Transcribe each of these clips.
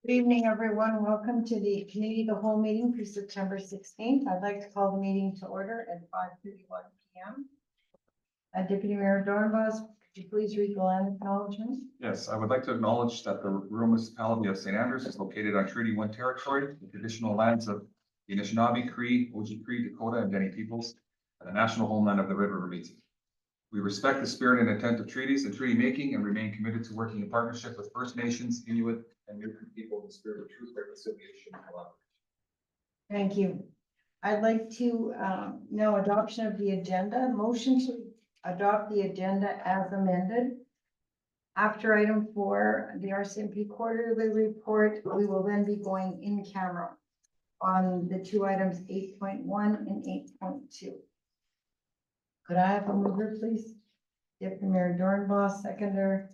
Good evening, everyone. Welcome to the committee of the whole meeting for September 16th. I'd like to call the meeting to order at 5:31 p.m. Deputy Mayor Dornbos, could you please read the land acknowledgement? Yes, I would like to acknowledge that the rural municipality of St. Andrews is located on Treaty 1 territory, the traditional lands of the Anishinaabe, Cree, Oji-Cree, Dakota, and Dene peoples, and the national homeland of the Red River Métis. We respect the spirit and intent of treaties and treaty making and remain committed to working in partnership with First Nations, Inuit, and Métis people in the spirit of truth, reconciliation, and collaboration. Thank you. I'd like to know adoption of the agenda. Motion to adopt the agenda as amended. After item 4, the RCMP quarterly report, we will then be going in camera on the two items 8.1 and 8.2. Could I have a mover, please? Deputy Mayor Dornbos, seconder,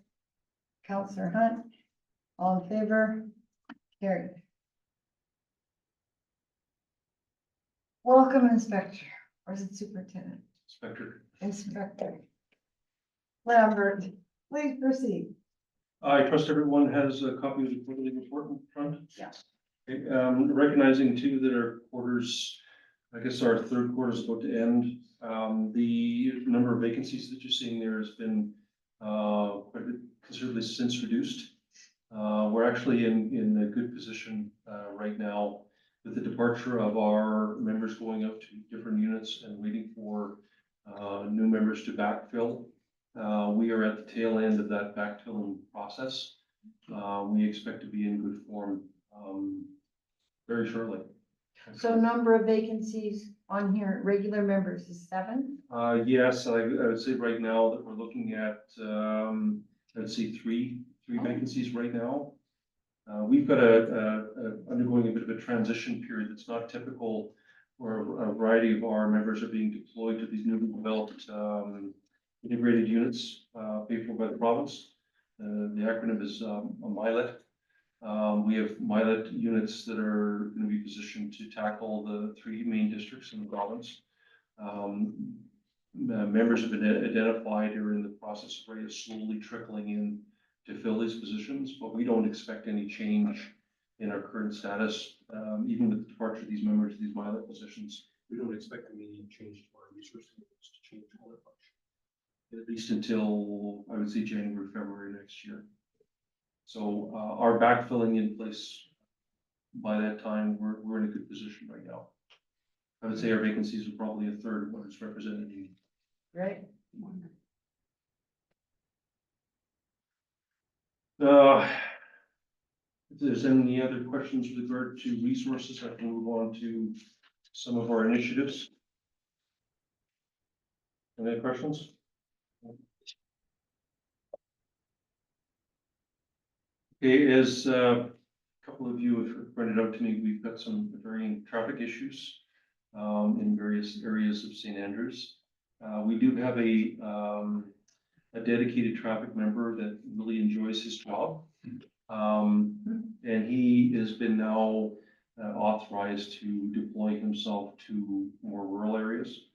Councillor Hunt. All in favor? Carried. Welcome, Inspector. Or is it Superintendent? Inspector Lambert, please proceed. I trust everyone has a copy of the quarterly report in front. Yes. Okay, recognizing too that our quarters, I guess our third quarter is about to end. The number of vacancies that you're seeing there has been quite a bit considerably since reduced. We're actually in a good position right now with the departure of our members going out to different units and waiting for new members to backfill. We are at the tail end of that backfilling process. We expect to be in good form very shortly. So number of vacancies on here, regular members is 7? Yes, I would say right now that we're looking at, I'd say three vacancies right now. We've got undergoing a bit of a transition period that's not typical, where a variety of our members are being deployed to these newly developed integrated units paid for by the province. The acronym is MILET. We have MILET units that are going to be positioned to tackle the 3 main districts in the province. Members have been identified or in the process of slowly trickling in to fill these positions, but we don't expect any change in our current status. Even with the departure of these members, these MILET positions, we don't expect any change to our resource levels to change all that much, at least until I would say January, February next year. So our backfilling in place by that time, we're in a good position right now. I would say our vacancies are probably a third of what is represented in. Right. If there's any other questions with regard to resources, I can move on to some of our initiatives. Any questions? Okay, as a couple of you have pointed out to me, we've got some varying traffic issues in various areas of St. Andrews. We do have a dedicated traffic member that really enjoys his job. And he has been now authorized to deploy himself to more rural areas.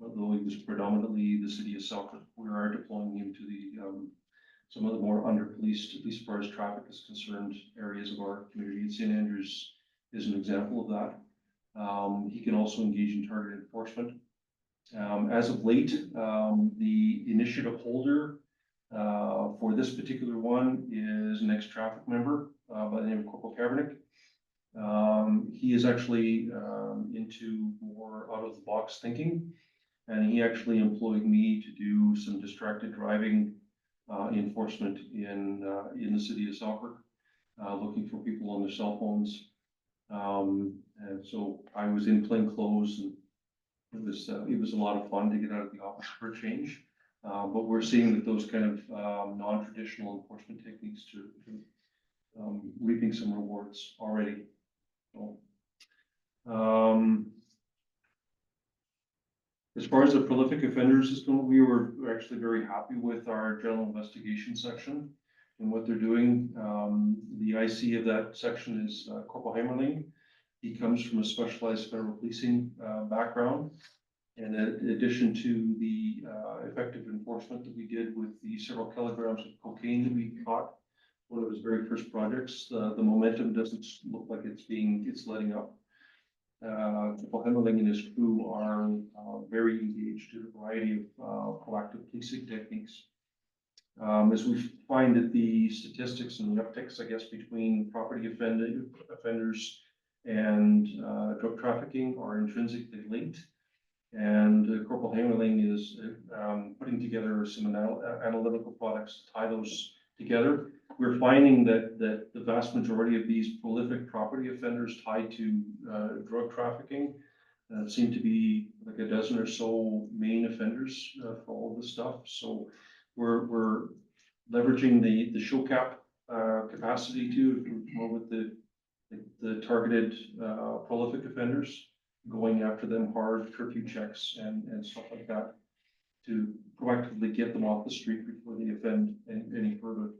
Although he was predominantly the city of Selkirk, we are deploying him to the some of the more under-policed, at least as far as traffic is concerned, areas of our community. St. Andrews is an example of that. He can also engage in targeted enforcement. As of late, the initiative holder for this particular one is an ex-traffic member by the name of Corporal Kaepernick. He is actually into more out-of-the-box thinking, and he actually employed me to do some distracted driving enforcement in the city of Selkirk, looking for people on their cell phones. And so I was in plain clothes, and it was a lot of fun to get out of the office for a change. But we're seeing that those kind of non-traditional enforcement techniques to reaping some rewards already. So, as far as the prolific offenders is concerned, we were actually very happy with our general investigation section and what they're doing. The IC of that section is Corporal Heimerling. He comes from a specialized federal policing background. And in addition to the effective enforcement that we did with the several kilograms of cocaine that we caught one of his very first projects. The momentum doesn't look like it's letting up. Paul Hemmerling and his crew are very engaged in a variety of proactive policing techniques. As we find that the statistics and the upticks, I guess, between property offenders and drug trafficking are intrinsically linked. And Corporal Hemmerling is putting together some analytical products to tie those together. We're finding that the vast majority of these prolific property offenders tied to drug trafficking seem to be like a dozen or so main offenders for all of this stuff. So we're leveraging the show cap capacity to more with the targeted prolific offenders, going after them hard, curfew checks and stuff like that to proactively get them off the street before they offend any further.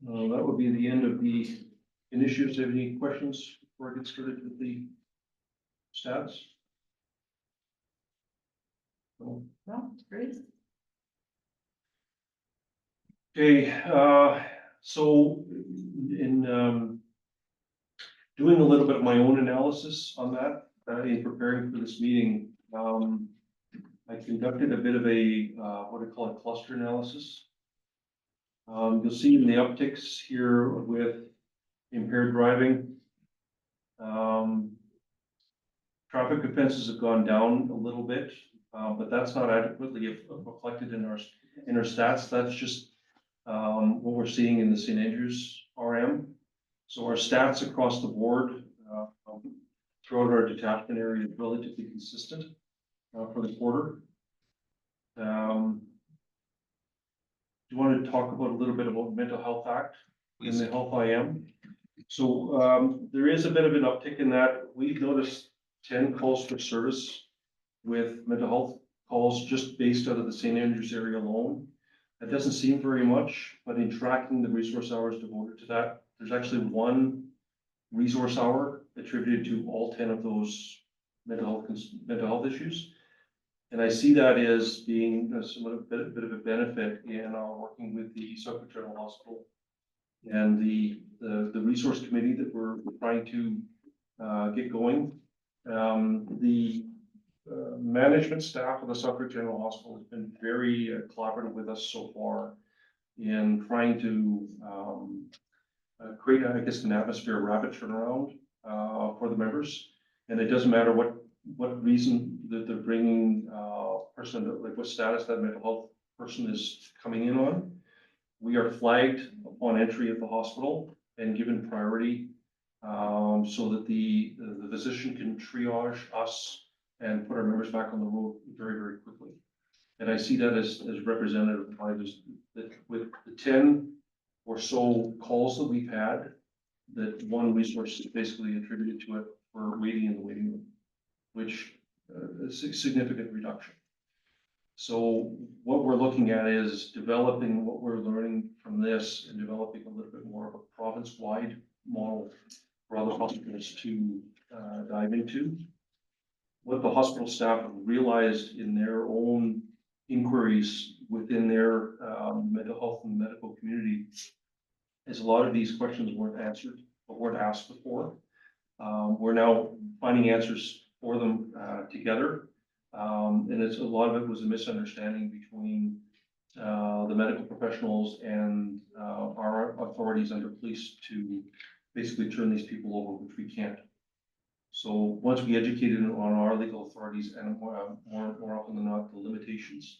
That would be the end of the initiatives. Have any questions before I get started with the stats? No. No, it's great. Okay, so in doing a little bit of my own analysis on that, in preparing for this meeting, I conducted a bit of a, what I call a cluster analysis. You'll see in the upticks here with impaired driving. Traffic offenses have gone down a little bit, but that's not adequately reflected in our stats. That's just what we're seeing in the St. Andrews RM. So our stats across the board throughout our detachment area is relatively consistent for the quarter. Do you want to talk about a little bit about the Mental Health Act and the Health IM? So there is a bit of an uptick in that. We've noticed 10 calls for service with mental health calls just based out of the St. Andrews area alone. That doesn't seem very much, but in tracking the resource hours devoted to that, there's actually one resource hour attributed to all 10 of those mental health issues. And I see that as being somewhat a bit of a benefit in working with the Suffolk General Hospital and the resource committee that we're trying to get going. The management staff of the Suffolk General Hospital has been very collaborative with us so far in trying to create, I guess, an atmosphere of rapid turnaround for the members. And it doesn't matter what reason that they're bringing person, like what status that mental health person is coming in on. We are flagged upon entry of the hospital and given priority so that the physician can triage us and put our members back on the road very, very quickly. And I see that as representative by just that with the 10 or so calls that we've had, that one resource is basically attributed to it for waiting in the waiting room, which is a significant reduction. So what we're looking at is developing what we're learning from this and developing a little bit more of a province-wide model for other hospitals to dive into. What the hospital staff have realized in their own inquiries within their mental health and medical community is a lot of these questions weren't answered or weren't asked before. We're now finding answers for them together. And it's a lot of it was a misunderstanding between the medical professionals and our authorities under police to basically turn these people over, which we can't. So once we educated on our legal authorities and more often than not the limitations,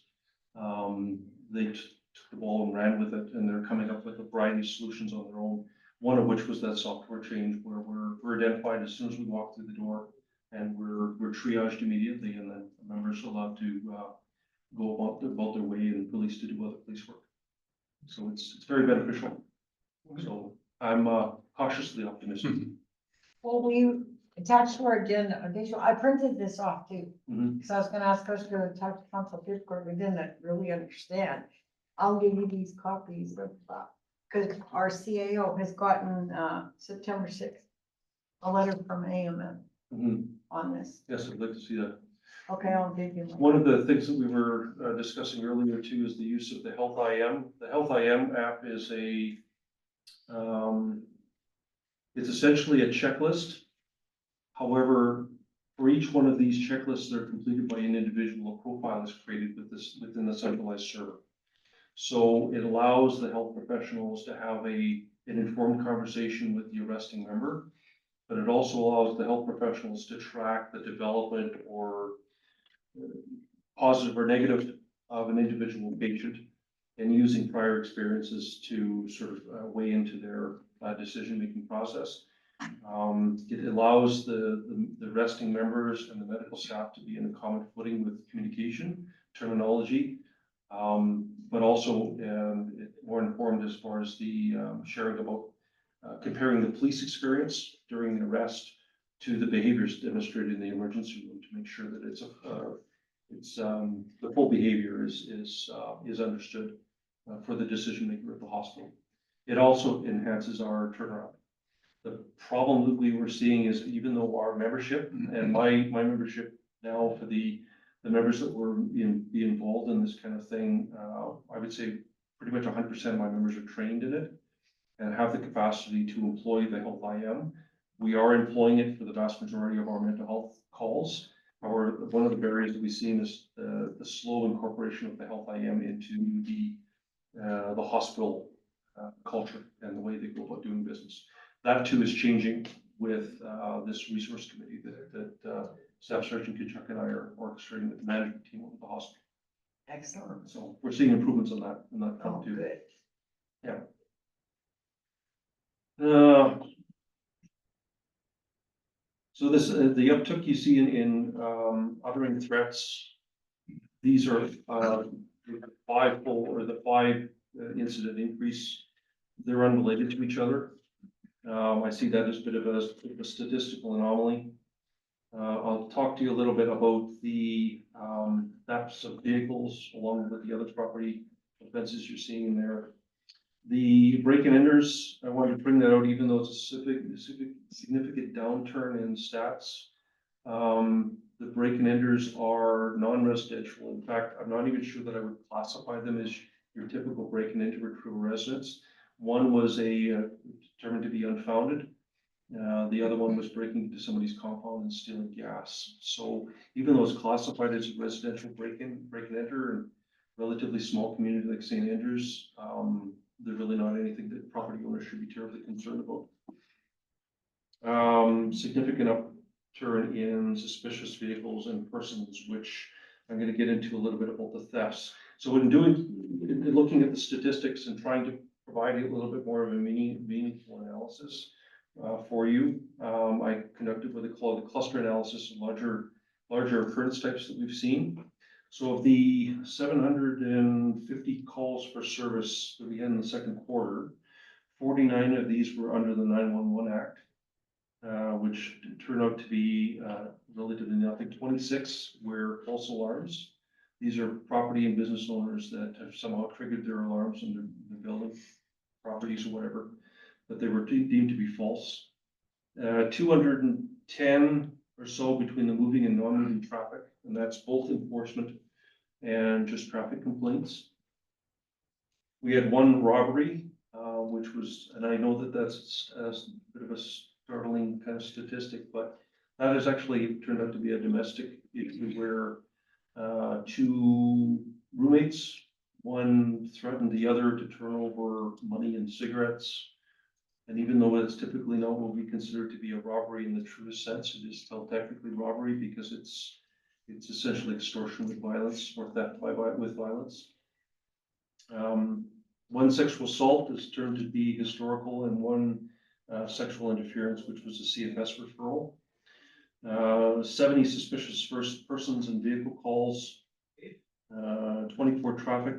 they took the ball and ran with it, and they're coming up with a variety of solutions on their own. One of which was that software change where we're identified as soon as we walk through the door, and we're triaged immediately, and then the members are allowed to go about their way and police to do other police work. So it's very beneficial. So I'm cautiously optimistic. Well, we attached to our agenda, a visual, I printed this off too. Mhm. Because I was gonna ask us to talk to council Pittsburgh, we didn't really understand. I'll give you these copies of, because our CAO has gotten, September 6th, a letter from AMN Mhm. on this. Yes, I'd like to see that. Okay, I'll give you. One of the things that we were discussing earlier too is the use of the Health IM. The Health IM app is it's essentially a checklist. However, for each one of these checklists that are completed by an individual, a profile is created within the centralized server. So it allows the health professionals to have an informed conversation with the arresting member, but it also allows the health professionals to track the development or positive or negative of an individual patient and using prior experiences to sort of weigh into their decision-making process. It allows the resting members and the medical staff to be in a common footing with communication, terminology, but also more informed as far as the sharing about comparing the police experience during the arrest to the behaviors demonstrated in the emergency room to make sure that the full behavior is understood for the decision maker at the hospital. It also enhances our turnaround. The problem that we were seeing is even though our membership and my membership now for the members that were be involved in this kind of thing, I would say pretty much 100% of my members are trained in it and have the capacity to employ the Health IM. We are employing it for the vast majority of our mental health calls. However, one of the barriers that we've seen is the slow incorporation of the Health IM into the hospital culture and the way they go about doing business. That too is changing with this resource committee that Staff Sergeant Kachuk and I are orchestrating with the management team of the hospital. Excellent. So we're seeing improvements on that Oh, front too. good. Yeah. So this the uptick you see in uttering threats. These are the five incident increase. They're unrelated to each other. I see that as a bit of a statistical anomaly. I'll talk to you a little bit about the thefts of vehicles along with the other property offenses you're seeing in there. The break-and-enters, I wanted to bring that out even though it's a significant downturn in stats. The break-and-enters are non-residential. In fact, I'm not even sure that I would classify them as your typical break-and-enter to a residence. One was determined to be unfounded. The other one was breaking into somebody's compound and stealing gas. So even though it's classified as a residential break-and-enter and relatively small community like St. Andrews, they're really not anything that property owners should be terribly concerned about. Significant upturn in suspicious vehicles and persons, which I'm going to get into a little bit about the thefts. So in looking at the statistics and trying to provide you a little bit more of a meaningful analysis for you, I conducted what they call the cluster analysis of larger occurrence types that we've seen. So of the 750 calls for service that we had in the second quarter, 49 of these were under the 911 Act, which turned out to be relatively nothing. 26 were false alarms. These are property and business owners that have somehow triggered their alarms in their building, properties or whatever, but they were deemed to be false. 210 or so between the moving and non-moving traffic, and that's both enforcement and just traffic complaints. We had one robbery, which was, and I know that that's a bit of a startling kind of statistic, but that has actually turned out to be a domestic issue where two roommates, one threatened the other to turn over money and cigarettes. And even though it's typically not what we consider to be a robbery in the truest sense, it is still technically robbery because it's essentially extortion with violence or theft with violence. One sexual assault is termed to be historical, and one sexual interference, which was a CFS referral. 70 suspicious persons and vehicle calls, 24 traffic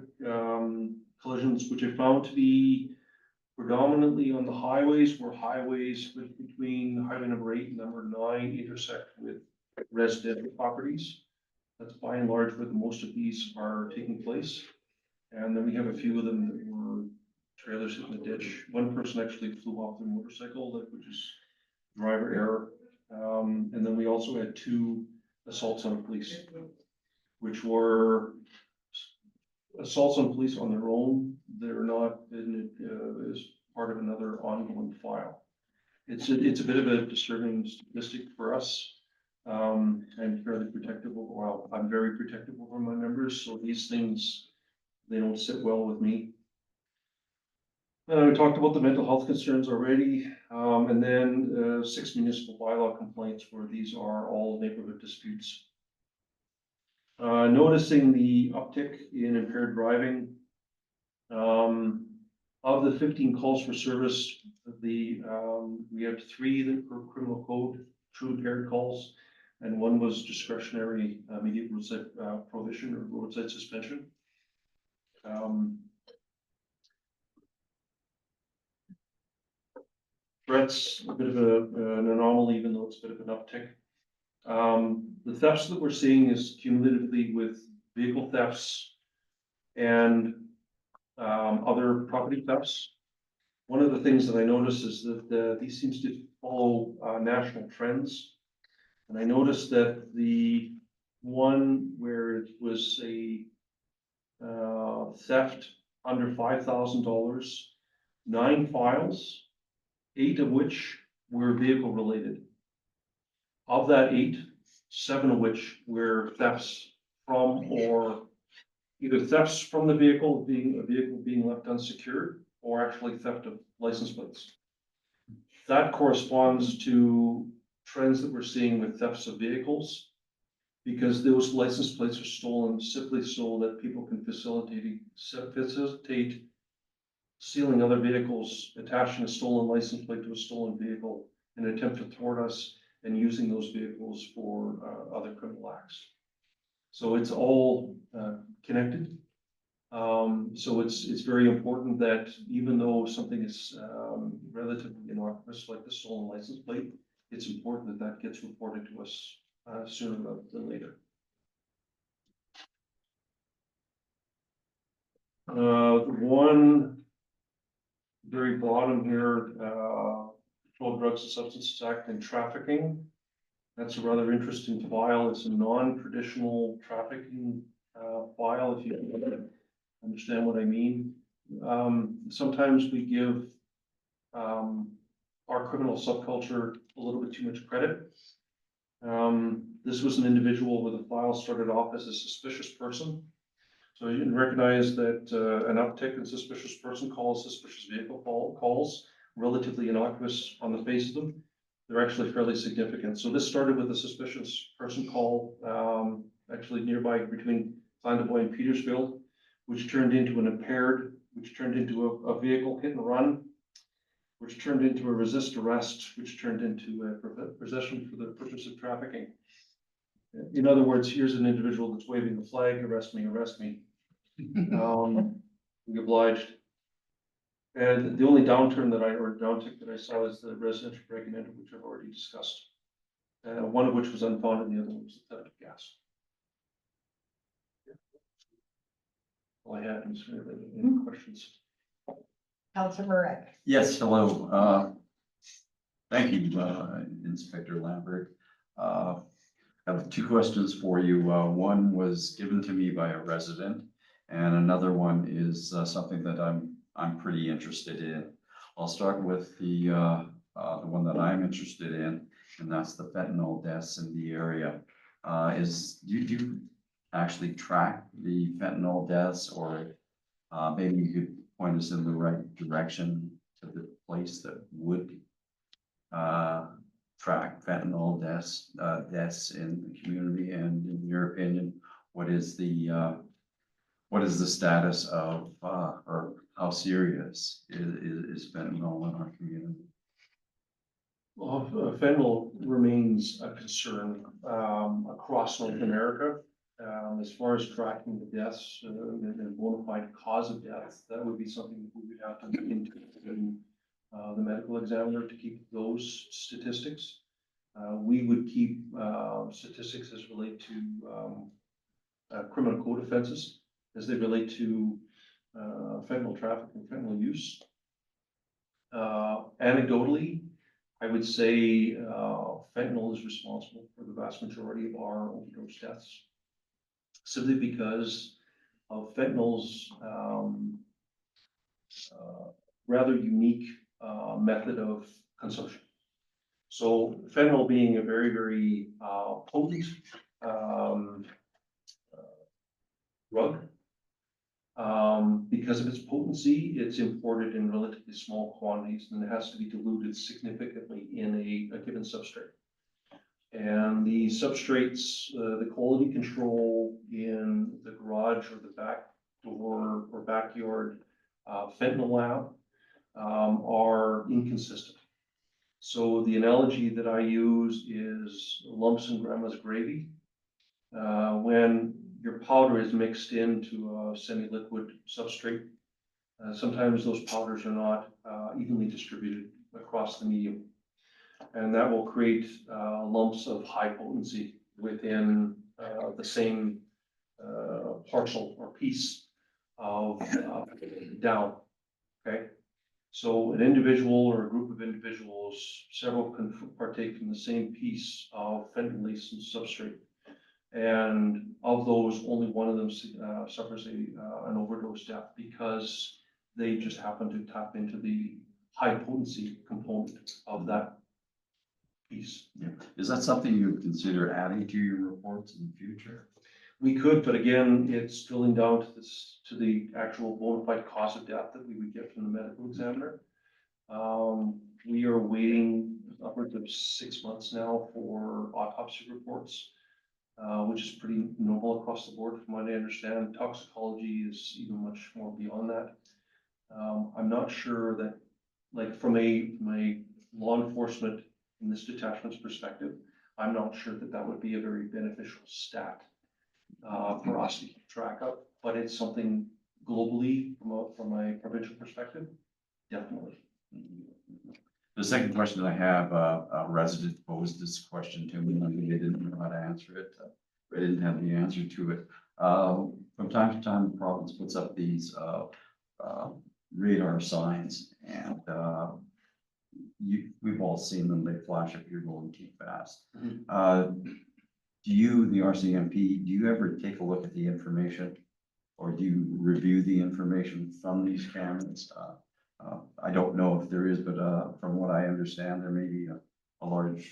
collisions, which I found to be predominantly on the highways, where highways between highway number 8 and number 9 intersect with residential properties. That's by and large where most of these are taking place. And then we have a few of them that were trailers in the ditch. One person actually flew off their motorcycle, which is driver error. And then we also had two assaults on police, which were assaults on police on their own. They're not as part of another ongoing file. It's a bit of a disturbing statistic for us. I'm fairly protective over, well, I'm very protective over my members, so these things, they don't sit well with me. We talked about the mental health concerns already, and then 6 municipal bylaw complaints where these are all neighborhood disputes. Noticing the uptick in impaired driving. Of the 15 calls for service, we had 3 that were criminal code, true impaired calls, and 1 was discretionary immediate roadside prohibition or roadside suspension. Threats, a bit of an anomaly, even though it's a bit of an uptick. The thefts that we're seeing is cumulatively with vehicle thefts and other property thefts. One of the things that I noticed is that these seems to follow national trends. And I noticed that the one where it was a theft under $5,000, 9 files, 8 of which were vehicle related. Of that 8, 7 of which were thefts from or either thefts from the vehicle, being left unsecured, or actually theft of license plates. That corresponds to trends that we're seeing with thefts of vehicles, because those license plates are stolen simply so that people can facilitate stealing other vehicles, attaching a stolen license plate to a stolen vehicle in an attempt to thwart us and using those vehicles for other criminal acts. So it's all connected. So it's very important that even though something is relatively innocuous, like the stolen license plate, it's important that that gets reported to us sooner rather than later. The one very bottom here, Controlled Drugs and Substances Act and trafficking. That's a rather interesting file. It's a non-traditional trafficking file, if you understand what I mean. Sometimes we give our criminal subculture a little bit too much credit. This was an individual where the file started off as a suspicious person. So you can recognize that an uptick in suspicious person calls, suspicious vehicle calls, relatively innocuous on the face of them. They're actually fairly significant. So this started with a suspicious person call, actually nearby between Clandeboye and Petersfield, which turned into an impaired, which turned into a vehicle hit and run, which turned into a resist arrest, which turned into a possession for the purpose of trafficking. In other words, here's an individual that's waving the flag, arrest me, arrest me. We obliged. And the only downtick that I saw is the residential break and enter, which I've already discussed. One of which was unfounded, and the other one was the theft of gas. All I had was any questions. Councilor Murray. Yes, hello. Thank you, Inspector Lambert. I have 2 questions for you. One was given to me by a resident, and another one is something that I'm pretty interested in. I'll start with the one that I'm interested in, and that's the fentanyl deaths in the area. Do you actually track the fentanyl deaths, or maybe you could point us in the right direction to the place that would track fentanyl deaths in the community? And in your opinion, what is the status of or how serious is fentanyl in our community? Well, fentanyl remains a concern across North America. As far as tracking the deaths and a bona fide cause of death, that would be something that we would have to look into the medical examiner to keep those statistics. We would keep statistics as relate to criminal code offenses, as they relate to fentanyl trafficking, fentanyl use. Anecdotally, I would say, fentanyl is responsible for the vast majority of our overdose deaths. Simply because of fentanyl's, rather unique, method of consumption. So fentanyl being a very, very, potent, drug. Because of its potency, it's imported in relatively small quantities and it has to be diluted significantly in a given substrate. And the substrates, the quality control in the garage or the back door or backyard fentanyl lab are inconsistent. So the analogy that I use is lumps in grandma's gravy. When your powder is mixed into a semi-liquid substrate, sometimes those powders are not evenly distributed across the medium. And that will create lumps of high potency within the same parcel or piece of down, okay? So an individual or a group of individuals, several can partake in the same piece of fentanyl-laced substrate. And of those, only one of them suffers an overdose death because they just happen to tap into the high potency component of that piece. Yeah. Is that something you would consider adding to your reports in the future? We could, but again, it's drilling down to this, to the actual bona fide cause of death that we would get from the medical examiner. We are waiting upwards of 6 months now for autopsy reports, which is pretty normal across the board from what I understand. Toxicology is even much more beyond that. I'm not sure that, like from a law enforcement in this detachment's perspective, I'm not sure that that would be a very beneficial stat for us to keep track of, but it's something globally from a provincial perspective, definitely. The second question I have, a resident posed this question to me, and they didn't know how to answer it. They didn't have the answer to it. From time to time, the province puts up these radar signs, and we've all seen them. They flash if you're going too fast. Do you, the RCMP, do you ever take a look at the information, or do you review the information from these cameras? I don't know if there is, but from what I understand, there may be a large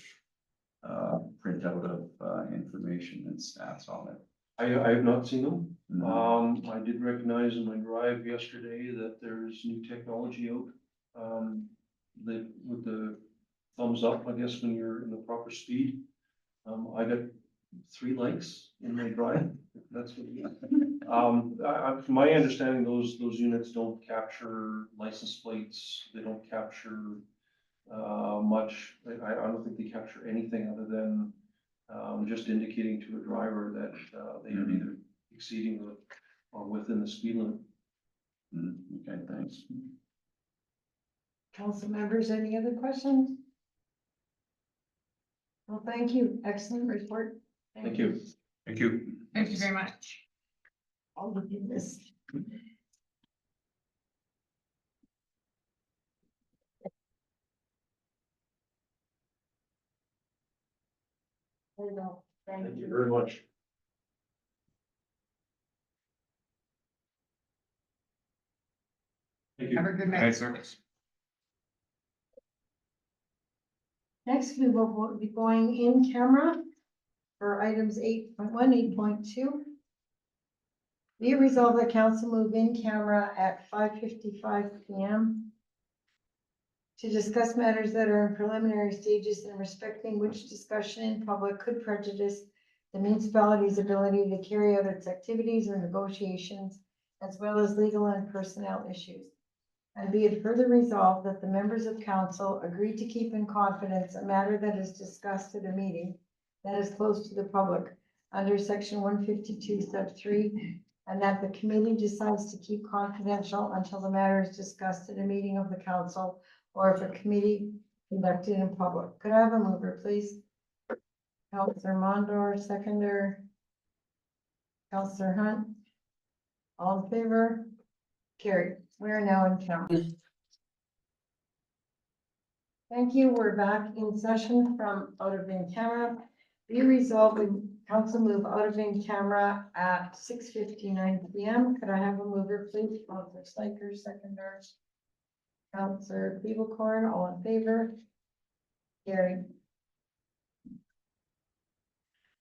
printout of information and stats on it. I have not seen them. No. I did recognize in my drive yesterday that there's new technology out. That with the thumbs up, I guess, when you're in the proper speed. I got 3 likes in my drive. That's what from my understanding, those units don't capture license plates. They don't capture much. I don't think they capture anything other than just indicating to a driver that they are either exceeding or within the speed limit. Okay, thanks. Council members, any other questions? Well, thank you. Excellent report. Thank you. Thank you. Thank you very much. I'll look at this. There you go. Thank you. very much. Thank you. Have a good night. Thanks, sir. Next, we will be going in camera for items 8.1, 8.2. Be it resolved that council move in camera at 5:55 PM to discuss matters that are in preliminary stages and respecting which discussion in public could prejudice the municipality's ability to carry out its activities or negotiations, as well as legal and personnel issues. And be it further resolved that the members of council agree to keep in confidence a matter that is discussed at a meeting that is closed to the public under section 152 sub 3, and that the committee decides to keep confidential until the matter is discussed at a meeting of the council or if a committee conducted in public. Could I have a mover, please? Councillor Mondor, seconder. Councillor Hunt. All in favor? Carried. We are now in count. Thank you. We're back in session from out of in camera. Be resolved, when council move out of in camera at 6:59 PM. Could I have a mover, please? Councilor Slaker, seconder. Councilor Pivocorn, all in favor? Carried.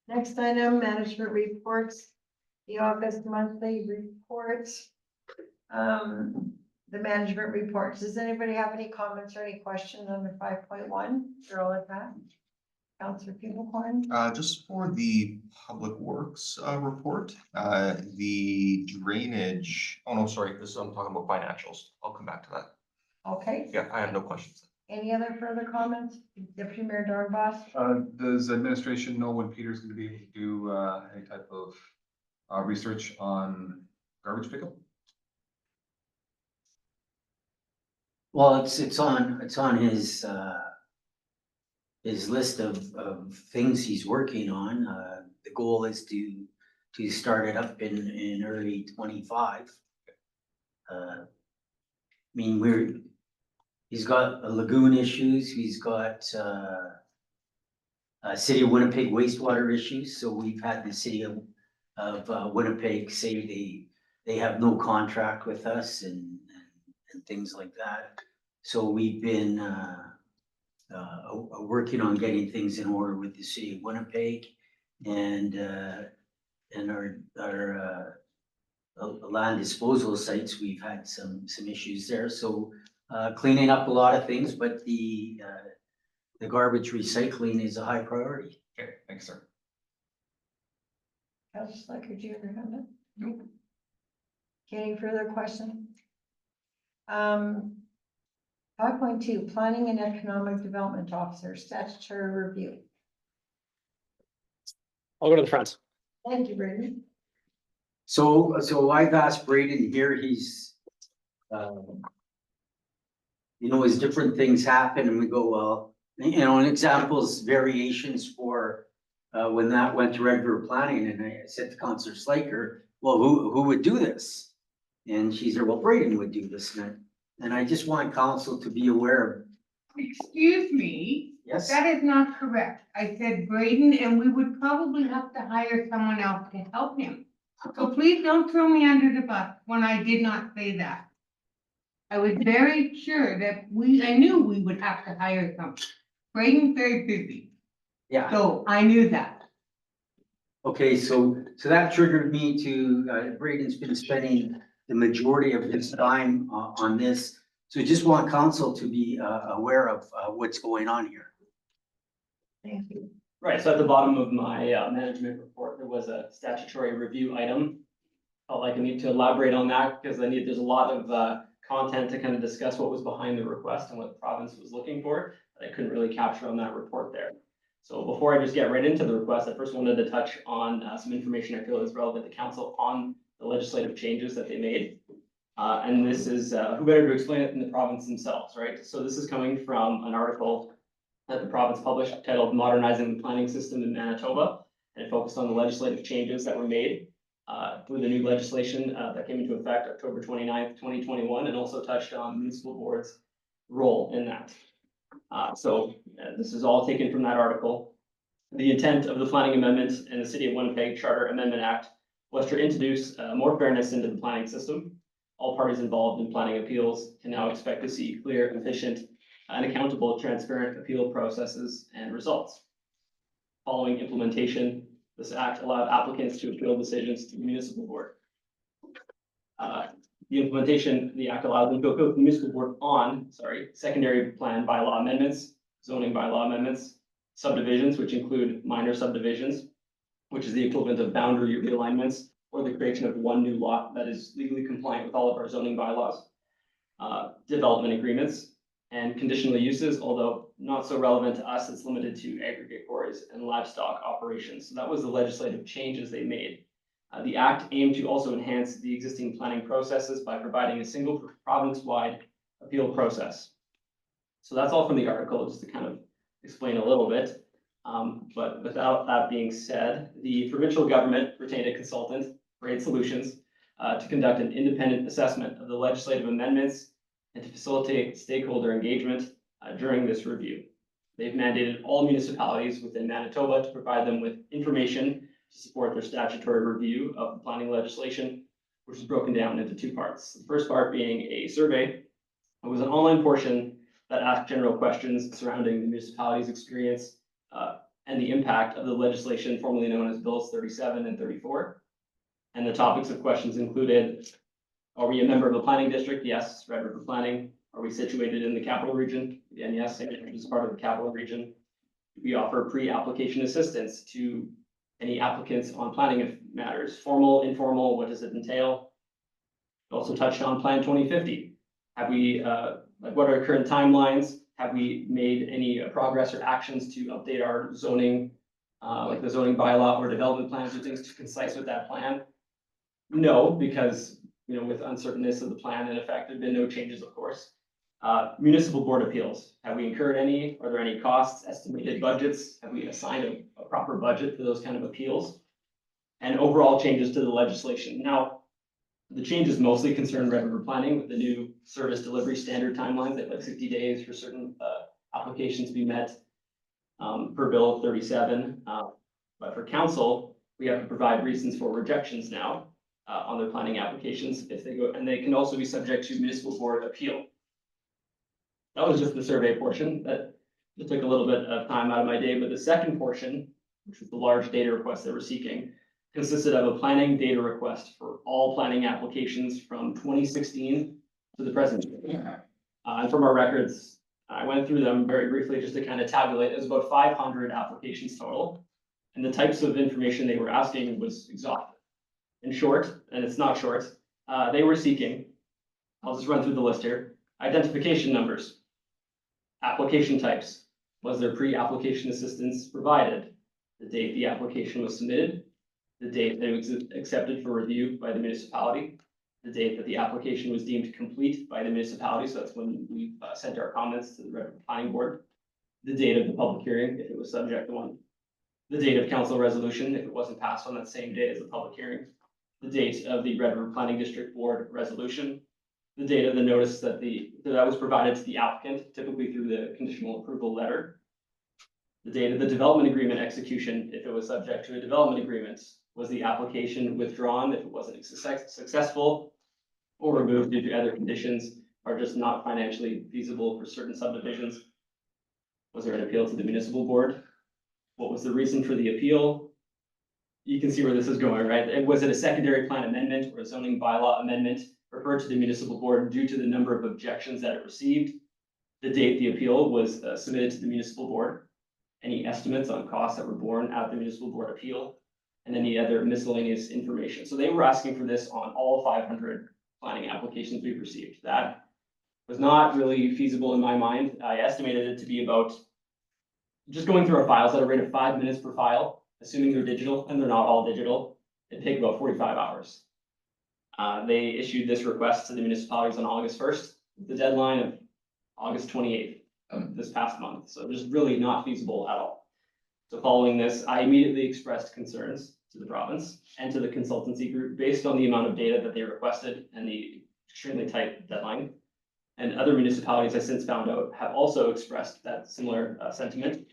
Next item, management reports, the August monthly report. The management reports. Does anybody have any comments or any questions under 5.1? They're all at that. Councilor Pivocorn? Just for the Public Works, report, the drainage, oh no, sorry, this is, I'm talking about financials. I'll come back to that. Okay. Yeah, I have no questions. Any other further comments? Deputy Mayor Dornbos? Does administration know when Peter's gonna be able to do, any type of, research on garbage pickup? Well, it's on his list of things he's working on. The goal is to start it up in early 25. I mean, he's got lagoon issues, he's got City of Winnipeg wastewater issues, so we've had the City of Winnipeg say they have no contract with us and things like that. So we've been working on getting things in order with the City of Winnipeg and our land disposal sites. We've had some issues there, so cleaning up a lot of things, but the garbage recycling is a high priority. Okay, thanks, sir. Councilor Slaker, do you ever have that? Nope. Any further questions? 5.2, Planning and Economic Development Officer, statutory review. I'll go to the front. Thank you, Braden. So I've asked Braden here, he's, as different things happen and we go, well, an example is variations for when that went to regular planning, and I said to Councilor Slaker, well, who would do this? And she said, well, Braden would do this. And I just want council to be aware of, Excuse me, yes, that is not correct. I said Braden, and we would probably have to hire someone else to help him. So please don't throw me under the bus when I did not say that. I was very sure that I knew we would have to hire someone. Braden's very busy, yeah. so I knew that. Okay, so that triggered me to, Braden's been spending the majority of his time on this. So just want council to be aware of what's going on here. Thank you. Right, so at the bottom of my management report, there was a statutory review item. Felt like I need to elaborate on that because there's a lot of content to kind of discuss what was behind the request and what the province was looking for that I couldn't really capture on that report there. So before I just get right into the request, I first wanted to touch on some information I feel is relevant to council on the legislative changes that they made. And this is, who better to explain it than the province themselves, right? So this is coming from an article that the province published titled Modernizing the Planning System in Manitoba. And it focused on the legislative changes that were made through the new legislation that came into effect October 29th, 2021, and also touched on municipal boards' role in that. So this is all taken from that article. The intent of the planning amendment in the City of Winnipeg Charter Amendment Act was to introduce more fairness into the planning system. All parties involved in planning appeals can now expect to see clear, efficient, and accountable, transparent appeal processes and results. Following implementation, this act allowed applicants to appeal decisions to the municipal board. The act allowed them to appeal to the municipal board on, secondary plan bylaw amendments, zoning bylaw amendments, subdivisions, which include minor subdivisions, which is the equivalent of boundary realignments, or the creation of one new lot that is legally compliant with all of our zoning bylaws, development agreements, and conditional uses, although not so relevant to us, it's limited to aggregate quarries and livestock operations. So that was the legislative changes they made. The act aimed to also enhance the existing planning processes by providing a single province-wide appeal process. So that's all from the article, just to kind of explain a little bit. But without that being said, the provincial government retained a consultant, Braid Solutions, to conduct an independent assessment of the legislative amendments and to facilitate stakeholder engagement during this review. They've mandated all municipalities within Manitoba to provide them with information to support their statutory review of the planning legislation, which is broken down into two parts. The first part being a survey. It was an online portion that asked general questions surrounding the municipality's experience and the impact of the legislation formerly known as Bills 37 and 34. And the topics of questions included, are we a member of a planning district? Yes, Red River Planning. Are we situated in the capital region? Again, yes, St. Andrews is part of the capital region. We offer pre-application assistance to any applicants on planning matters, formal, informal, what does it entail? Also touched on Plan 2050. Have we, what are current timelines? Have we made any progress or actions to update our zoning, like the zoning bylaw or development plans or things to concise with that plan? No, because, you know, with uncertainness of the plan in effect, there've been no changes, of course. Municipal board appeals, have we incurred any? Are there any costs, estimated budgets? Have we assigned a proper budget for those kind of appeals? And overall changes to the legislation. Now, the changes mostly concern Red River Planning with the new service delivery standard timelines, like 60 days for certain applications to be met per Bill 37. But for council, we have to provide reasons for rejections now on their planning applications if they go, and they can also be subject to municipal board appeal. That was just the survey portion. That just took a little bit of time out of my day, but the second portion, which was the large data request they were seeking, consisted of a planning data request for all planning applications from 2016 to the present. And from our records, I went through them very briefly just to kind of tabulate. It was about 500 applications total. And the types of information they were asking was exhaustive. In short, and it's not short, they were seeking, I'll just run through the list here, identification numbers, application types, was there pre-application assistance provided, the date the application was submitted, the date that it was accepted for review by the municipality, the date that the application was deemed complete by the municipality, so that's when we sent our comments to the Red River Planning Board, the date of the public hearing, if it was subject to one, the date of council resolution, if it wasn't passed on that same day as the public hearing, the date of the Red River Planning District Board resolution, the date of the notice that was provided to the applicant, typically through the conditional approval letter, the date of the development agreement execution, if it was subject to a development agreement, was the application withdrawn if it wasn't successful or removed due to other conditions or just not financially feasible for certain subdivisions? Was there an appeal to the municipal board? What was the reason for the appeal? You can see where this is going, right? And was it a secondary plan amendment or a zoning bylaw amendment referred to the municipal board due to the number of objections that it received? The date the appeal was submitted to the municipal board, any estimates on costs that were borne out of the municipal board appeal, and any other miscellaneous information. So they were asking for this on all 500 planning applications we've received. That was not really feasible in my mind. I estimated it to be about, just going through our files at a rate of 5 minutes per file, assuming they're digital, and they're not all digital, it'd take about 45 hours. They issued this request to the municipalities on August 1st, with the deadline of August 28th of this past month. So just really not feasible at all. So following this, I immediately expressed concerns to the province and to the consultancy group based on the amount of data that they requested and the extremely tight deadline. And other municipalities, I since found out, have also expressed that similar sentiment.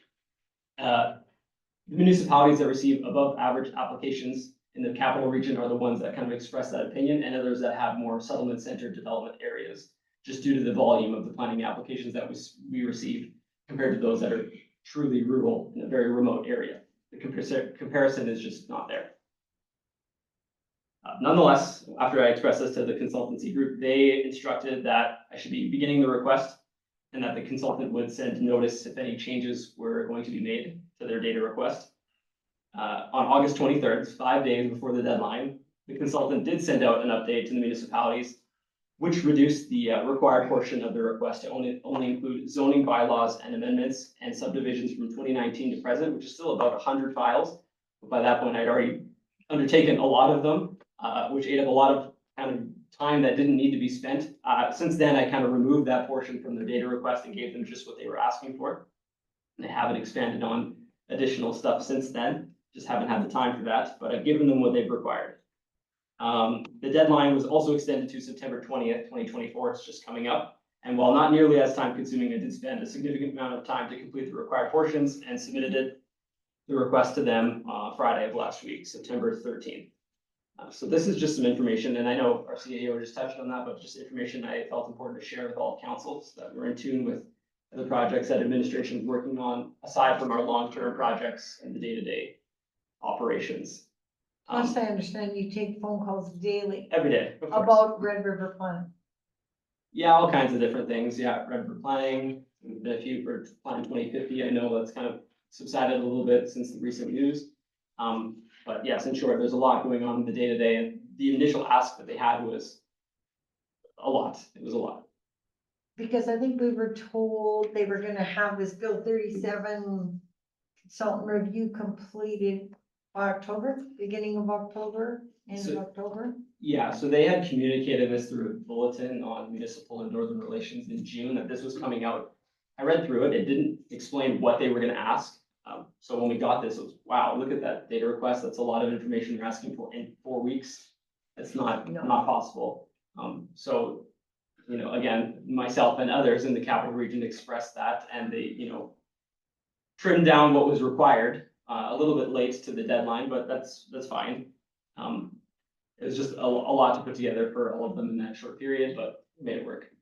The municipalities that receive above average applications in the capital region are the ones that kind of express that opinion, and others that have more settlement centered development areas, just due to the volume of the planning applications that we received compared to those that are truly rural in a very remote area. The comparison is just not there. Nonetheless, after I expressed this to the consultancy group, they instructed that I should be beginning the request and that the consultant would send notice if any changes were going to be made to their data request. On August 23rd, 5 days before the deadline, the consultant did send out an update to the municipalities, which reduced the required portion of the request to only include zoning bylaws and amendments and subdivisions from 2019 to present, which is still about 100 files. But by that point, I'd already undertaken a lot of them, which ate up a lot of kind of time that didn't need to be spent. Since then, I kind of removed that portion from their data request and gave them just what they were asking for. And they haven't expanded on additional stuff since then, just haven't had the time for that, but I've given them what they've required. The deadline was also extended to September 20th, 2024. It's just coming up. And while not nearly as time consuming, I did spend a significant amount of time to complete the required portions and submitted the request to them, Friday of last week, September 13th. So this is just some information, and I know our CAO just touched on that, but just information I felt important to share with all councils that we're in tune with the projects that administration is working on, aside from our long-term projects and the day-to-day operations. Plus, I understand you take phone calls daily Every day, of course. about Red River Planning. Yeah, all kinds of different things. Yeah, Red River Planning, there's been a few for Plan 2050. I know that's kind of subsided a little bit since the recent news. But yes, in short, there's a lot going on in the day-to-day, and the initial ask that they had was a lot. It was a lot. Because I think we were told they were gonna have this Bill 37 consultant review completed by October, beginning of October, end of So- October. Yeah, so they had communicated this through a bulletin on municipal and northern relations in June, that this was coming out. I read through it. It didn't explain what they were gonna ask. So when we got this, it was, wow, look at that data request. That's a lot of information they're asking for in 4 weeks. It's not No. possible. So, you know, again, myself and others in the capital region expressed that, and they, you know, trimmed down what was required, a little bit late to the deadline, but that's fine. It was just a lot to put together for all of them in that short period, but we made it work.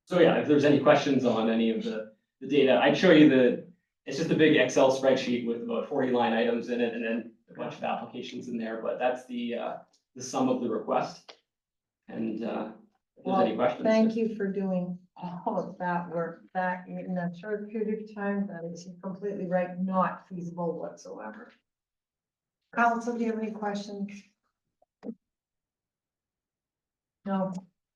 So yeah, if there's any questions on any of the data, I'd show you it's just a big Excel spreadsheet with about 40 line items in it, and then a bunch of applications in there, but that's the sum of the request. And, if there's any questions. Thank you for doing all of that work back in that short period of time. That is completely right, not feasible whatsoever. Council, do you have any questions? No,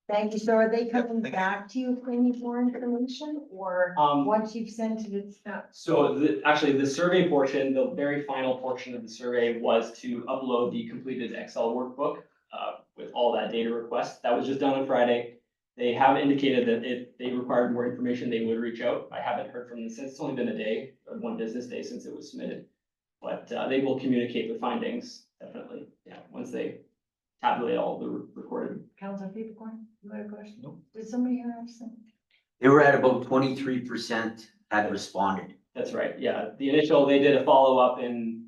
thank you. So are they coming thank you. back to you for any more information, or once you've sent it, it's done? So actually, the survey portion, the very final portion of the survey was to upload the completed Excel workbook with all that data request. That was just done on Friday. They have indicated that if they required more information, they would reach out. I haven't heard from them since. It's only been a day, or 1 business day since it was submitted. But they will communicate the findings, definitely, yeah, once they tabulate all the recorded. Council Peepercorn, you had a question? Nope. Did somebody here have something? They were at about 23% had responded. That's right, yeah. The initial, they did a follow-up in,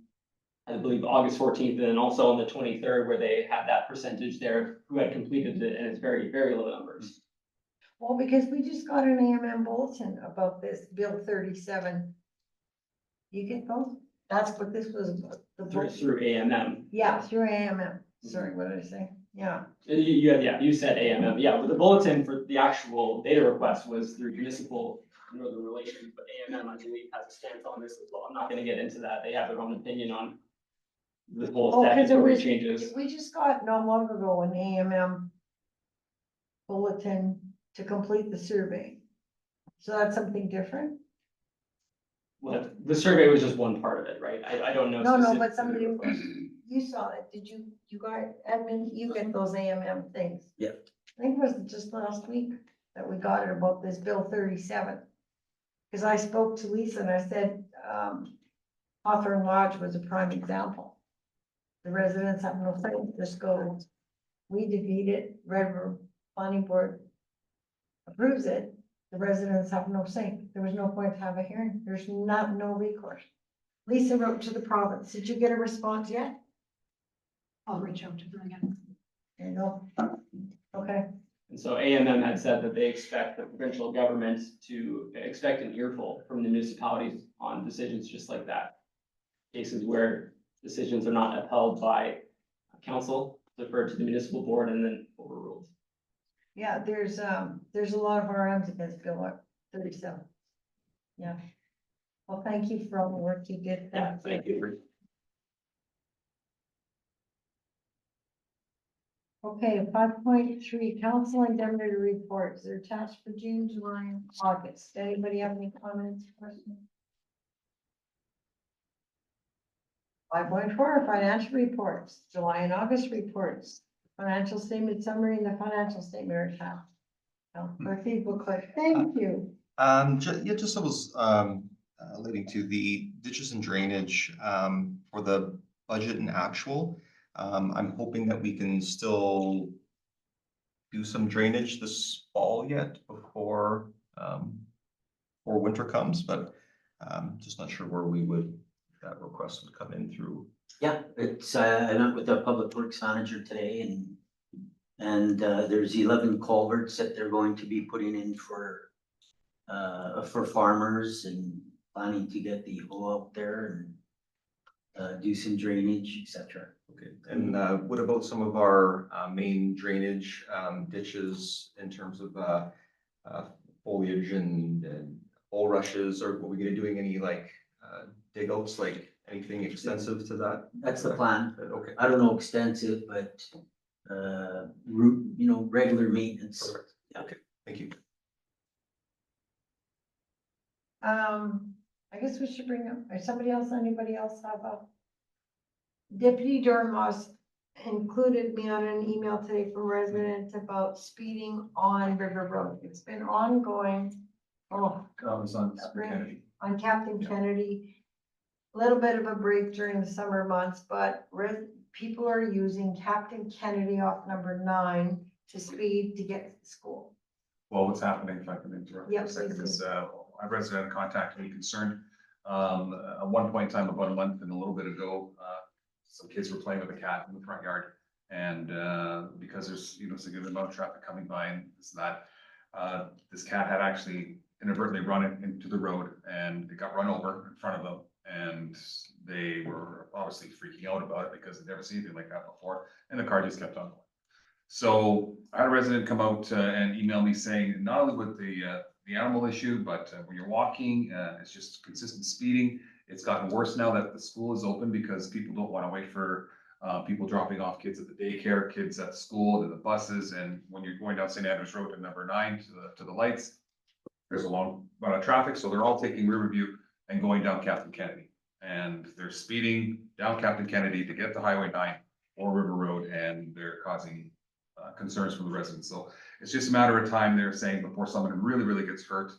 I believe, August 14th, and then also on the 23rd, where they had that percentage there who had completed it, and it's very, very low numbers. Well, because we just got an AMM bulletin about this Bill 37. You get those? That's what this was about. The bulletin. Through AMM. Yeah, through AMM. Sorry, what did I say? Yeah. You said AMM, yeah, but the bulletin for the actual data request was through municipal northern relations, but AMM, I believe, has a stance on this as well. I'm not gonna get into that. They have their own opinion on the whole Oh, because statutory changes. we just got not long ago an AMM bulletin to complete the survey. So that's something different? Well, the survey was just one part of it, right? I don't know. No, specific but to somebody, the request. you saw it. Did you guys, admin, you get those AMM things? Yeah. I think it was just last week that we got it about this Bill 37. Because I spoke to Lisa and I said, Hawthorne Lodge was a prime example. The residents have no say, just go, we defeat it, Red River Planning Board approves it, the residents have no say. There was no point to have a hearing. There's no recourse. Lisa wrote to the province. Did you get a response yet? I'll reach out to them again. There you go. Okay, And so AMM had said that they expect the provincial government to expect an earful from the municipalities on decisions just like that. Cases where decisions are not upheld by council, deferred to the municipal board and then overruled. yeah, there's a lot of RMs against Bill 37. Yeah. Well, thank you for all the work you did. Yeah, thank you. Okay, 5.3, council indemnity reports. They're attached for June, July, and August. Anybody have any comments, questions? 5.4, financial reports, July and August reports, financial statement summary and the financial statement are attached. Our people click, thank you. Just I was relating to the ditches and drainage for the budget and actual. I'm hoping that we can still do some drainage this fall yet before, before winter comes, but just not sure where we would, that request would come in through. Yeah, it's, I met with the public works manager today and there's 11 culverts that they're going to be putting in for farmers and planning to get the hole out there and do some drainage, et cetera. Okay, and what about some of our main drainage ditches in terms of foliage and bulrushes, or are we gonna doing any like dig outs, like anything extensive to that? That's the plan. Okay. I don't know extensive, but root, regular maintenance. Perfect. Yeah. Okay, thank you. I guess we should bring up, or anybody else have a? Deputy Dormouse included me on an email today from residents about speeding on River Road. It's been ongoing. Oh, That was on Spring. Kennedy. on Captain Yeah. Kennedy. A little bit of a break during the summer months, but people are using Captain Kennedy off number 9 to speed to get to school. Well, what's happening, if I can interrupt for Yep, a second, please is, a resident contacted me concerned. At one point in time, about a month and a little bit ago, some kids were playing with a cat in the front yard. And, because there's, significant amount of traffic coming by and this and that, this cat had actually inadvertently run it into the road and it got run over in front of them. And they were obviously freaking out about it because they'd never seen anything like that before, and the car just kept on going. So I had a resident come out and email me saying, not only with the animal issue, but when you're walking, it's just consistent speeding. It's gotten worse now that the school is open because people don't want to wait for people dropping off kids at the daycare, kids at school, to the buses, and when you're going down St. Andrews Road to number 9 to the lights, there's a long amount of traffic, so they're all taking Riverview and going down Captain Kennedy. And they're speeding down Captain Kennedy to get to Highway 9 or River Road, and they're causing concerns from the residents. So it's just a matter of time, they're saying, before someone really, really gets hurt.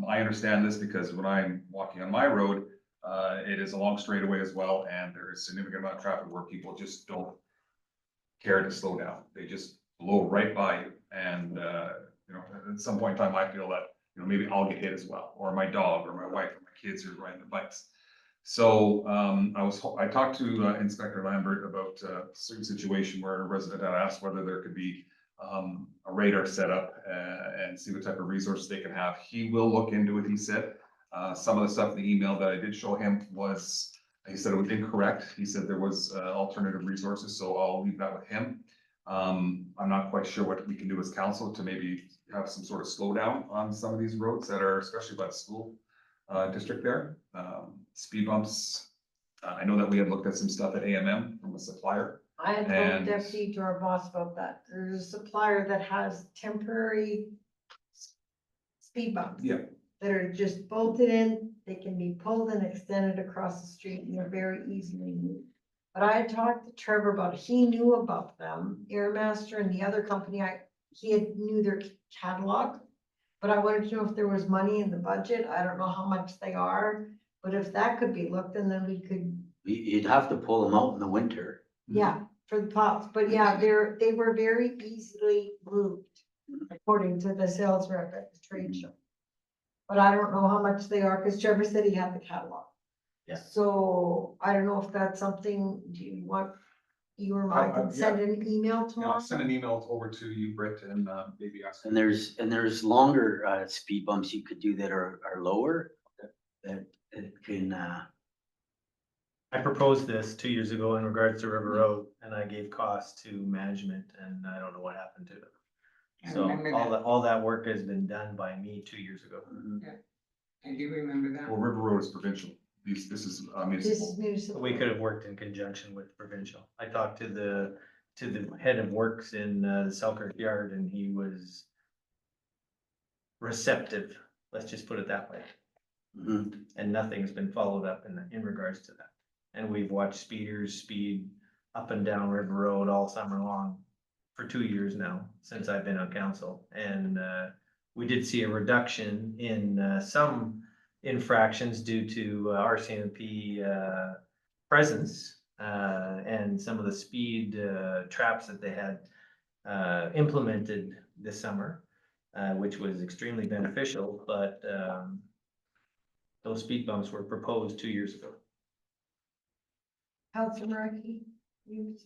I understand this because when I'm walking on my road, it is a long straightaway as well, and there is significant amount of traffic where people just don't care to slow down. They just blow right by you. And, at some point in time, I feel that, maybe I'll get hit as well, or my dog, or my wife, or my kids who are riding the bikes. So, I talked to Inspector Lambert about a certain situation where a resident had asked whether there could be a radar set up and see what type of resources they can have. He will look into it, he said. Some of the stuff in the email that I did show him was, he said it was incorrect. He said there was alternative resources, so I'll leave that with him. I'm not quite sure what we can do as council to maybe have some sort of slowdown on some of these roads that are, especially by the school district there. Speed bumps. I know that we had looked at some stuff at AMM from a supplier. I had told And- Deputy to our boss about that. There's a supplier that has temporary speed bumps. Yeah. That are just bolted in, they can be pulled and extended across the street and they're very easily moved. But I had talked to Trevor about it. He knew about them, Airmaster and the other company, he knew their catalog. But I wanted to know if there was money in the budget. I don't know how much they are, but if that could be looked, and then we could, You'd have to pull them out in the winter. yeah, for the pots. But yeah, they were very easily moved, according to the sales rep at the trade show. But I don't know how much they are, because Trevor said he had the catalog. Yeah. So I don't know if that's something, do you want, you or Mike can send an email to I'll us? send an email over to you, Britt, and maybe ask. And there's longer speed bumps you could do that are lower that can I proposed this 2 years ago in regards to River Road, and I gave costs to management, and I don't know what happened to it. I So remember that. all that work has been done by me 2 years ago. I do remember that. Well, River Road is provincial. This is This is municipal. municipal. We could have worked in conjunction with provincial. I talked to the head of works in the Selkirk yard, and he was receptive, let's just put it that way. Mhm. And nothing's been followed up in regards to that. And we've watched speeders speed up and down River Road all summer long for 2 years now, since I've been on council. And we did see a reduction in some infractions due to RCMP presence and some of the speed traps that they had implemented this summer, which was extremely beneficial, but, those speed bumps were proposed 2 years ago. Councilor Markey, you,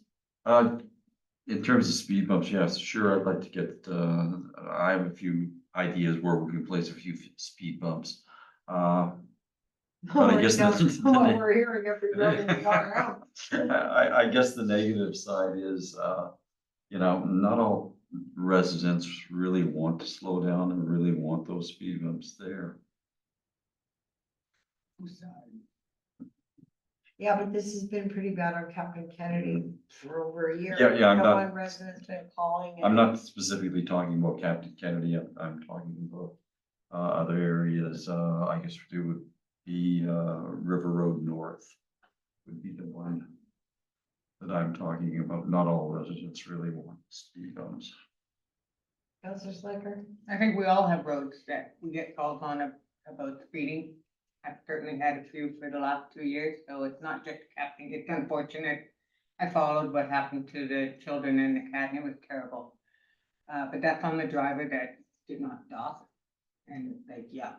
In terms of speed bumps, yes, sure, I'd like to get, I have a few ideas where we can place a few speed bumps. But I guess that's what we're hearing every road we go around. I guess the negative side is, not all residents really want to slow down and really want those speed bumps there. Yeah, but this has been pretty bad on Captain Kennedy for over a year. Yeah, I'm not- One resident's been calling. I'm and- not specifically talking about Captain Kennedy, I'm talking about, other areas, I guess to do with the, River Road North would be the one that I'm talking about. Not all residents really want speed bumps. Councilor Slaker? I think we all have roads that we get calls on about speeding. I've certainly had a few for the last 2 years, so it's not just Captain, it's unfortunate. I followed what happened to the children in the cat, and it was terrible. But that's on the driver that did not stop, and like, yeah.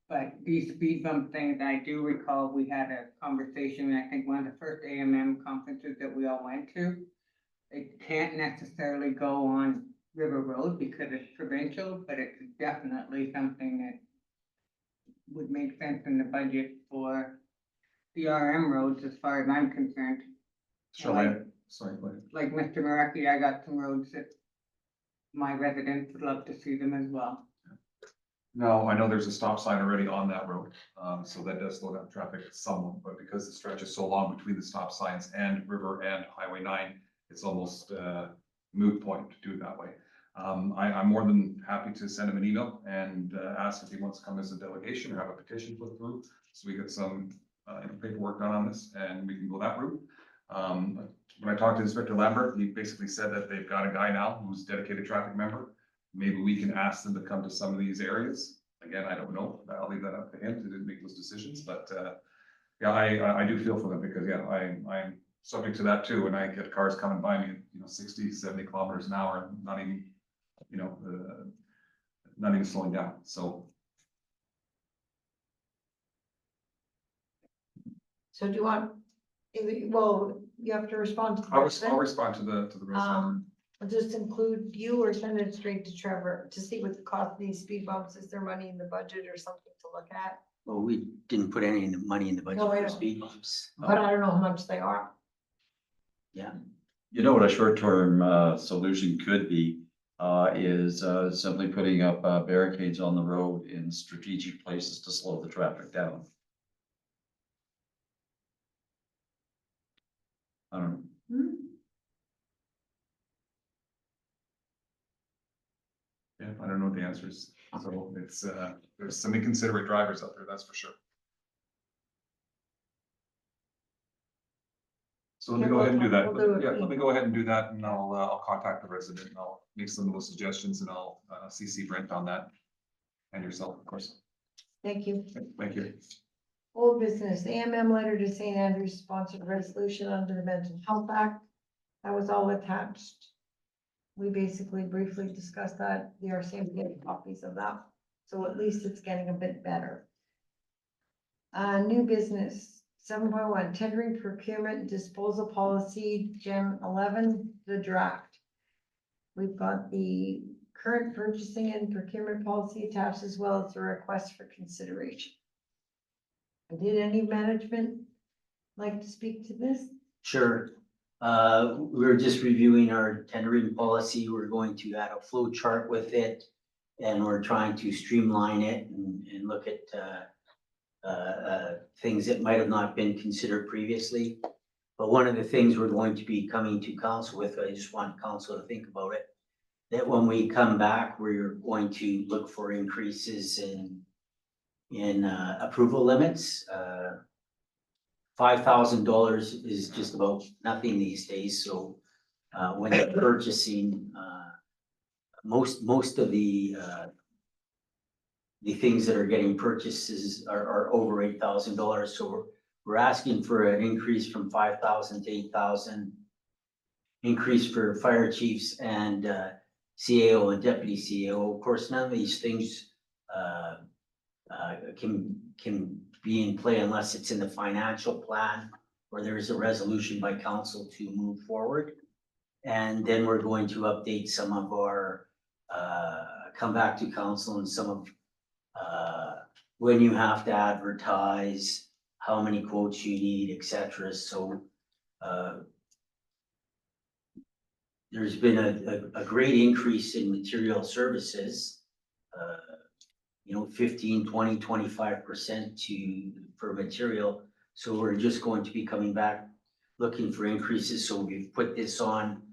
But these speed bump things, I do recall we had a conversation, I think one of the first AMM conferences that we all went to. It can't necessarily go on River Road because it's provincial, but it's definitely something that would make sense in the budget for the RM roads as far as I'm concerned. Shall I, sorry, go ahead. Like Mr. Maraki, I got some roads that my residents would love to see them as well. No, I know there's a stop sign already on that road, so that does slow down traffic somewhat, but because the stretch is so long between the stop signs and River and Highway 9, it's almost moot point to do it that way. I'm more than happy to send him an email and ask if he wants to come as a delegation or have a petition put through, so we get some paperwork done on this and we can go that route. When I talked to Inspector Lambert, he basically said that they've got a guy now who's a dedicated traffic member. Maybe we can ask them to come to some of these areas. Again, I don't know. I'll leave that up to him to make those decisions, but yeah, I do feel for them because yeah, I'm subject to that too. And I get cars coming by me, 60, 70 kilometers an hour, and not even, not even slowing down. So So do you want, well, you have to respond to the I'll resident. respond to the resident. I'll just include you or send it straight to Trevor to see what the cost of these speed bumps, is there money in the budget or something to look at? Well, we didn't put any money in the budget No, I for know. speed bumps. But I don't know how much they are. Yeah, You know what a short-term, solution could be, is, simply putting up, barricades on the road in strategic places to slow the traffic down. I don't know. Yeah, I don't know what the answer is. So it's, there's some inconsiderate drivers out there, that's for sure. So let me go ahead and do that. We'll do it. Yeah, let me go ahead and do that and I'll contact the resident and I'll make some of those suggestions and I'll CC Brent on that. And yourself, of course. Thank you. Thank you. Old business, AMM letter to St. Andrews sponsored resolution under the Mental Health Act. That was all attached. We basically briefly discussed that. The RCMP had copies of that. So at least it's getting a bit better. New business, 7.1, tendering procurement disposal policy, Gen 11, the draft. We've got the current purchasing and procurement policy attached as well as the request for consideration. Did any management like to speak to this? sure. We're just reviewing our tendering policy. We're going to add a flow chart with it. And we're trying to streamline it and look at, things that might have not been considered previously. But one of the things we're going to be coming to council with, I just want council to think about it, that when we come back, we're going to look for increases in approval limits. $5,000 is just about nothing these days, so when you're purchasing, most of the things that are getting purchases are over $8,000, so we're asking for an increase from 5,000 to 8,000. increase for fire chiefs and CAO and deputy CAO. Of course, none of these things can be in play unless it's in the financial plan or there is a resolution by council to move forward. And then we're going to update some of our, come back to council and some of when you have to advertise, how many quotes you need, et cetera. So there's been a great increase in material services. 15, 20, 25% for material. So we're just going to be coming back, looking for increases. So we've put this on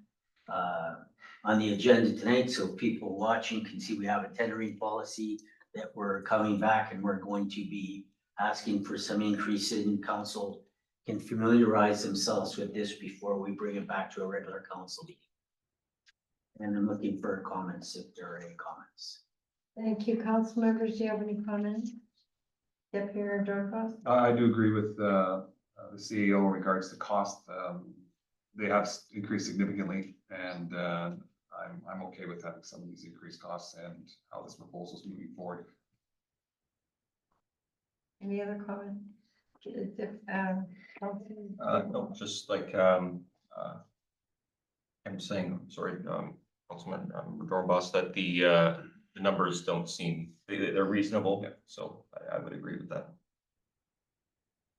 the agenda tonight, so people watching can see we have a tendering policy that we're coming back, and we're going to be asking for some increase in. Council can familiarize themselves with this before we bring it back to a regular council meeting. And I'm looking for comments if there are any comments. Thank you. Council members, do you have any comments? Deputy Mayor Dorcas? I do agree with the CEO in regards to cost. They have increased significantly, and I'm okay with having some of these increased costs and how this proposal is moving forward. Any other comment? No, just like, I'm saying, sorry, Councilman Dornbos, that the numbers don't seem, they're reasonable, so I would agree with that.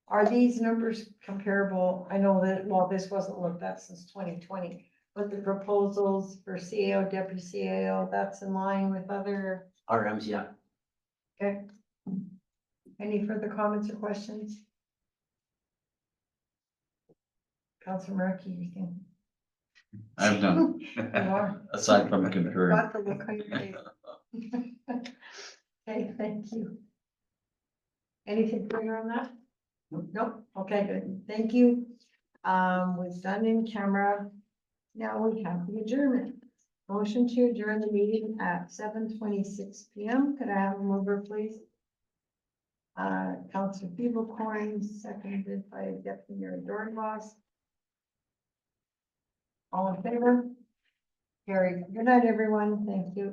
Are these numbers comparable? I know that, well, this wasn't looked at since 2020, but the proposals for CAO, deputy CAO, that's in line with other, RMs, yeah. okay. Any further comments or questions? Councilor Murphy, you can. I've done, You are. aside from concurring. Got the look on your face. Okay, thank you. Anything further on that? Nope, okay, good, thank you. We've done in camera. Now we have the adjournment. Motion to adjourn the meeting at 7:26 PM. Could I have a mover, please? Councilor Beeblehorn, seconded by Deputy Mayor Dornbos. All in favor? Carried. Good night, everyone. Thank you.